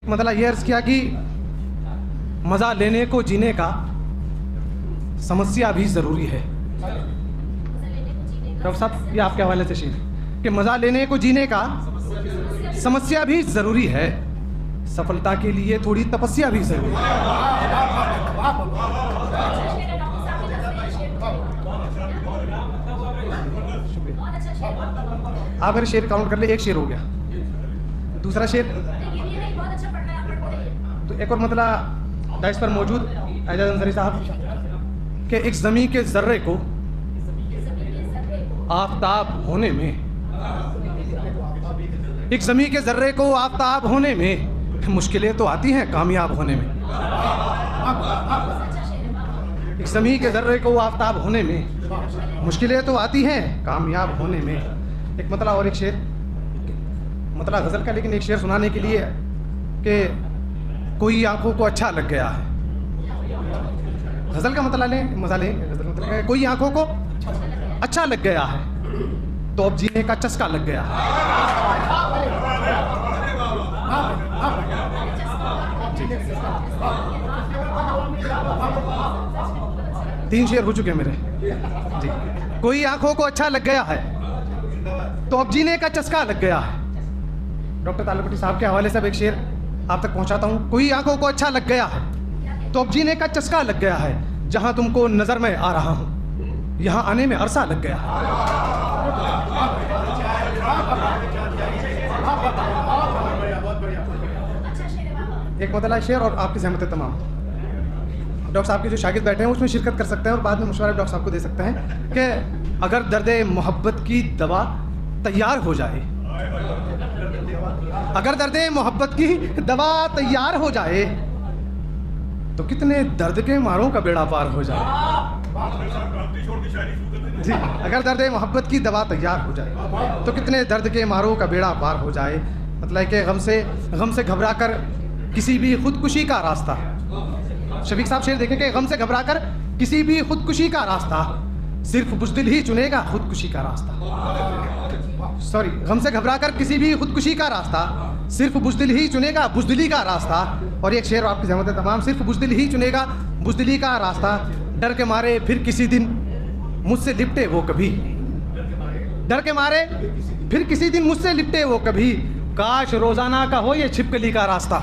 मतलब ये अर्ज किया कि मज़ा लेने को जीने का समस्या भी ज़रूरी है। डॉक्टर साहब ये आपके हवाले से शेर कि मज़ा लेने को जीने का समस्या भी ज़रूरी है, सफलता के लिए थोड़ी तपस्या भी ज़रूरी है। आप अगर शेर काउंट कर ले, एक शेर हो गया, दूसरा शेर तो एक और मतलब डाइस पर मौजूद एजाज अंसारी साहब कि एक ज़मीं के ज़र्रे को आफताब होने में, एक ज़मीं के ज़र्रे को आफताब होने में मुश्किलें तो आती हैं कामयाब होने में। एक ज़मीं के ज़र्रे को आफताब होने में मुश्किलें तो आती हैं कामयाब होने में। एक मतलब और एक शेर, मतलब गज़ल का, लेकिन एक शेर सुनाने के लिए कि कोई आंखों को अच्छा लग गया है। गज़ल का मतलब लें, मज़ा लें, गज़ल का मतलब कोई आंखों को अच्छा लग गया है तो अब जीने का चस्का लग गया है। तीन शेर हो चुके हैं मेरे जी। कोई आंखों को अच्छा लग गया है तो अब जीने का चस्का लग गया है। डॉक्टर तालुपट्टी साहब के हवाले से अब एक शेर आप तक पहुंचाता हूं। कोई आंखों को अच्छा लग गया है तो अब जीने का चस्का लग गया है, जहां तुमको नजर में आ रहा हूं यहां आने में अरसा लग गया है। एक मतलब शेर और आपकी सहमत है तमाम। डॉक्टर साहब के जो शागिर्द बैठे हैं उसमें शिरकत कर सकते हैं और बाद में मशवरा डॉक्टर साहब को दे सकते हैं कि अगर दर्द मोहब्बत की दवा तैयार हो जाए, अगर दर्द मोहब्बत की दवा तैयार हो जाए तो कितने दर्द के मारों का बेड़ा पार हो जाए जी। अगर दर्द मोहब्बत की दवा तैयार हो जाए तो कितने दर्द के मारों का बेड़ा पार हो जाए। मतलब कि गम से घबरा कर किसी भी खुदकुशी का रास्ता, शफीक साहब शेर देखें कि गम से घबरा कर किसी भी खुदकुशी का रास्ता सिर्फ बुज़दिल ही चुनेगा खुदकुशी का रास्ता। सॉरी, गम से घबरा कर किसी भी खुदकुशी का रास्ता सिर्फ बुज़दिल ही चुनेगा बुज़दिली का रास्ता। और एक शेर आपकी ज़हमत है तमाम, सिर्फ बुज़दिल ही चुनेगा बुज़दिली का रास्ता। डर के मारे फिर किसी दिन मुझसे लिपटे वो कभी, डर के मारे फिर किसी दिन मुझसे लिपटे वो कभी, काश रोज़ाना का हो ये छिपकली का रास्ता।